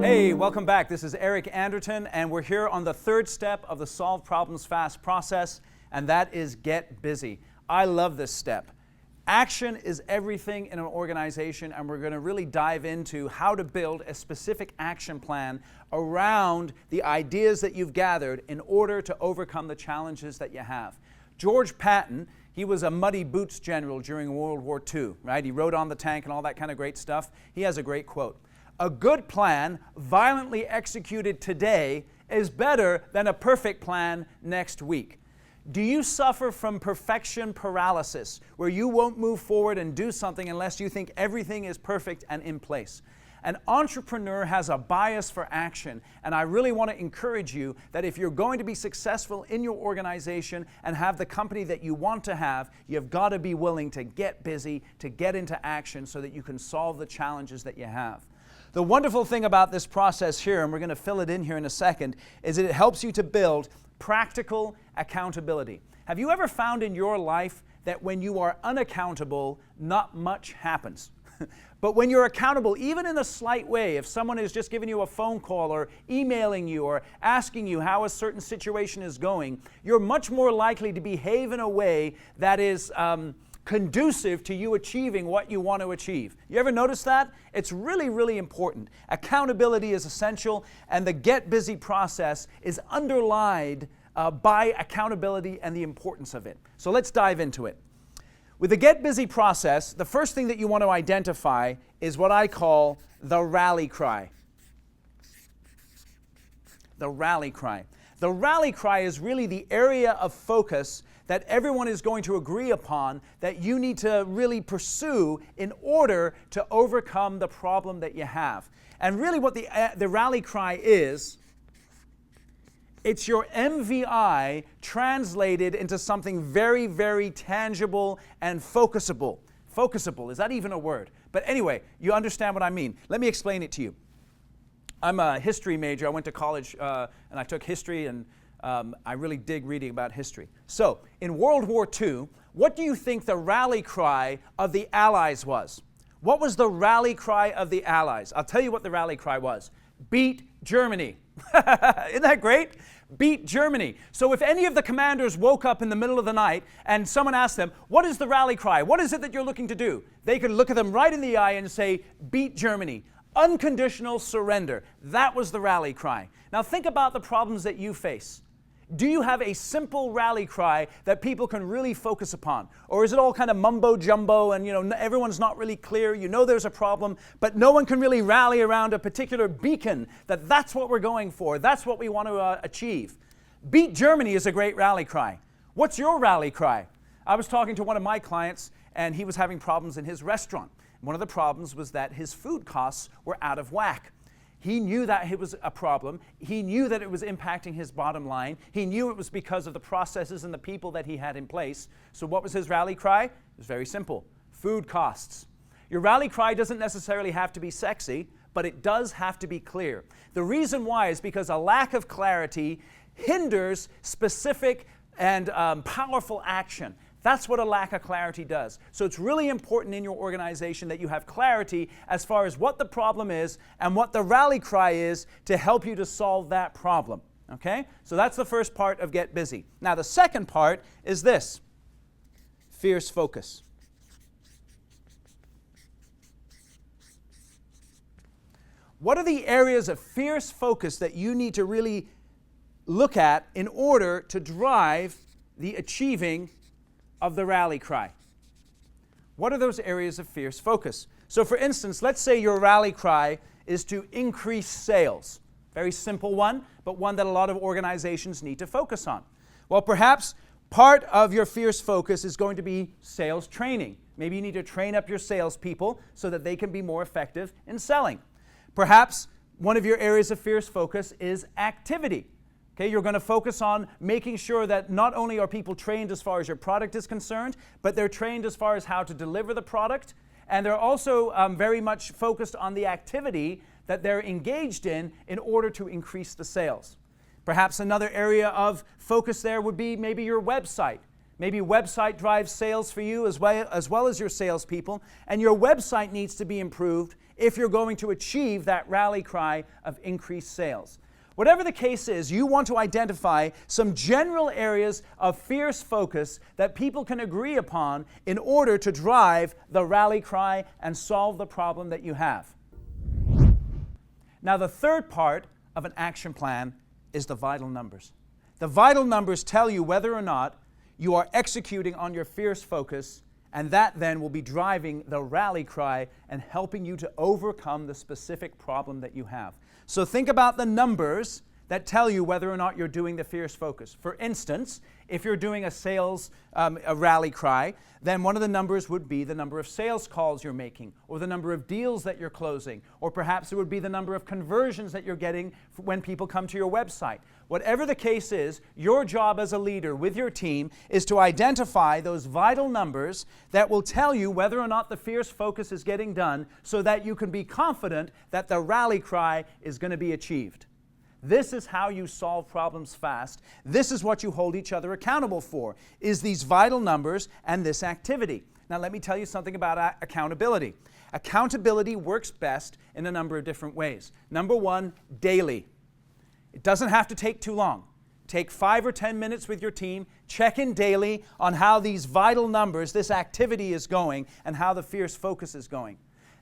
Hey, welcome back. This is Eric Anderton, and we're here on the third step of the Solve Problems Fast process, and that is get busy. I love this step. Action is everything in an organization, and we're going to really dive into how to build a specific action plan around the ideas that you've gathered in order to overcome the challenges that you have. George Patton, he was a muddy boots general during World War II, right? He rode on the tank and all that kind of great stuff. He has a great quote. A good plan, violently executed today, is better than a perfect plan next week. Do you suffer from perfection paralysis, where you won't move forward and do something unless you think everything is perfect and in place? An entrepreneur has a bias for action, and I really want to encourage you that if you're going to be successful in your organization and have the company that you want to have, you've got to be willing to get busy, to get into action so that you can solve the challenges that you have. The wonderful thing about this process here, and we're going to fill it in here in a second, is that it helps you to build practical accountability. Have you ever found in your life that when you are unaccountable, not much happens? But when you're accountable, even in a slight way, if someone is just giving you a phone call or emailing you or asking you how a certain situation is going, you're much more likely to behave in a way that is conducive to you achieving what you want to achieve. You ever notice that? It's really, really important. Accountability is essential, and the get busy process is underlined by accountability and the importance of it. So let's dive into it. With the get busy process, the first thing that you want to identify is what I call the rally cry. The rally cry. The rally cry is really the area of focus that everyone is going to agree upon that you need to really pursue in order to overcome the problem that you have. And really what the rally cry is, it's your MVI translated into something very, very tangible and focusable. Focusable, is that even a word? But anyway, you understand what I mean. Let me explain it to you. I'm a history major. I went to college and I took history, and I really dig reading about history. So, in World War II, what do you think the rally cry of the Allies was? What was the rally cry of the Allies? I'll tell you what the rally cry was. Beat Germany. Isn't that great? Beat Germany. So if any of the commanders woke up in the middle of the night and someone asked them, what is the rally cry? What is it that you're looking to do? They could look at them right in the eye and say, beat Germany. Unconditional surrender. That was the rally cry. Now think about the problems that you face. Do you have a simple rally cry that people can really focus upon? Or is it all kind of mumbo jumbo and everyone's not really clear, there's a problem, but no one can really rally around a particular beacon that's what we're going for, that's what we want to achieve? Beat Germany is a great rally cry. What's your rally cry? I was talking to one of my clients and he was having problems in his restaurant. One of the problems was that his food costs were out of whack. He knew that it was a problem. He knew that it was impacting his bottom line. He knew it was because of the processes and the people that he had in place. So what was his rally cry? It was very simple. Food costs. Your rally cry doesn't necessarily have to be sexy, but it does have to be clear. The reason why is because a lack of clarity hinders specific and powerful action. That's what a lack of clarity does. So it's really important in your organization that you have clarity as far as what the problem is and what the rally cry is to help you to solve that problem. Okay? So that's the first part of get busy. Now the second part is this. Fierce focus. What are the areas of fierce focus that you need to really look at in order to drive the achieving of the rally cry? What are those areas of fierce focus? So for instance, let's say your rally cry is to increase sales. Very simple one, but one that a lot of organizations need to focus on. Well, perhaps part of your fierce focus is going to be sales training. Maybe you need to train up your salespeople so that they can be more effective in selling. Perhaps one of your areas of fierce focus is activity. Okay, you're going to focus on making sure that not only are people trained as far as your product is concerned, but they're trained as far as how to deliver the product, and they're also very much focused on the activity that they're engaged in order to increase the sales. Perhaps another area of focus there would be maybe your website. Maybe website drives sales for you as well as your salespeople, and your website needs to be improved if you're going to achieve that rally cry of increased sales. Whatever the case is, you want to identify some general areas of fierce focus that people can agree upon in order to drive the rally cry and solve the problem that you have. Now, the third part of an action plan is the vital numbers. The vital numbers tell you whether or not you are executing on your fierce focus, and that then will be driving the rally cry and helping you to overcome the specific problem that you have. So think about the numbers that tell you whether or not you're doing the fierce focus. For instance, if you're doing a sales a rally cry, then one of the numbers would be the number of sales calls you're making, or the number of deals that you're closing, or perhaps it would be the number of conversions that you're getting when people come to your website. Whatever the case is, your job as a leader with your team is to identify those vital numbers that will tell you whether or not the fierce focus is getting done, so that you can be confident that the rally cry is going to be achieved. This is how you solve problems fast. This is what you hold each other accountable for, is these vital numbers and this activity. Now let me tell you something about accountability. Accountability works best in a number of different ways. Number one, daily. It doesn't have to take too long. Take 5 or 10 minutes with your team, check in daily on how these vital numbers, this activity is going, and how the fierce focus is going.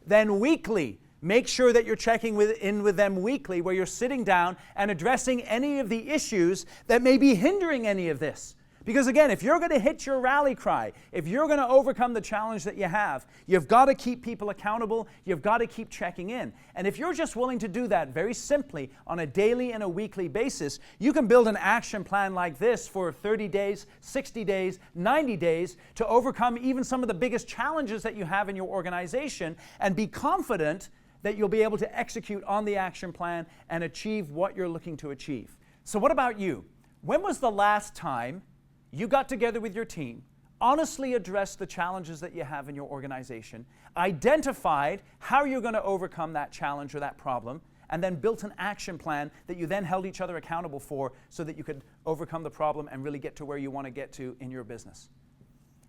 Then weekly. Make sure that you're checking in with them weekly, where you're sitting down and addressing any of the issues that may be hindering any of this. Because again, if you're going to hit your rally cry, if you're going to overcome the challenge that you have, you've got to keep people accountable, you've got to keep checking in. And if you're just willing to do that very simply on a daily and a weekly basis, you can build an action plan like this for 30 days, 60 days, 90 days to overcome even some of the biggest challenges that you have in your organization, and be confident that you'll be able to execute on the action plan and achieve what you're looking to achieve. So what about you? When was the last time you got together with your team, honestly addressed the challenges that you have in your organization, identified how you're going to overcome that challenge or that problem, and then built an action plan that you then held each other accountable for, so that you could overcome the problem and really get to where you want to get to in your business?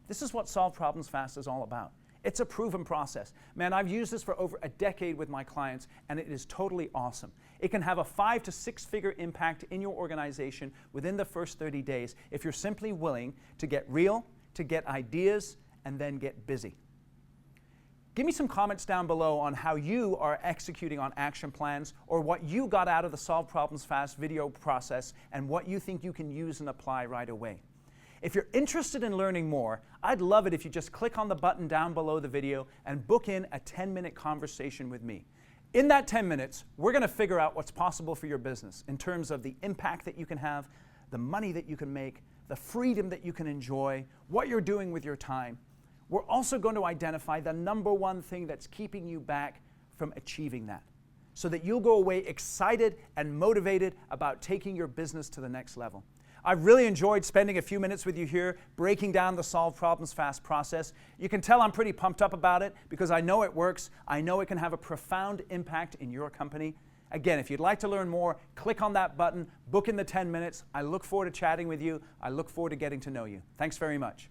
This is what Solve Problems Fast is all about. It's a proven process. Man, I've used this for over a decade with my clients, and it is totally awesome. It can have a 5 to 6 figure impact in your organization within the first 30 days if you're simply willing to get real, to get ideas, and then get busy. Give me some comments down below on how you are executing on action plans, or what you got out of the Solve Problems Fast video process, and what you think you can use and apply right away. If you're interested in learning more, I'd love it if you just click on the button down below the video and book in a 10-minute conversation with me. In that 10 minutes, we're going to figure out what's possible for your business in terms of the impact that you can have, the money that you can make, the freedom that you can enjoy, what you're doing with your time. We're also going to identify the number one thing that's keeping you back from achieving that, so that you'll go away excited and motivated about taking your business to the next level. I've really enjoyed spending a few minutes with you here, breaking down the Solve Problems Fast process. You can tell I'm pretty pumped up about it because I know it works. I know it can have a profound impact in your company. Again, if you'd like to learn more, click on that button, book in the 10 minutes. I look forward to chatting with you. I look forward to getting to know you. Thanks very much.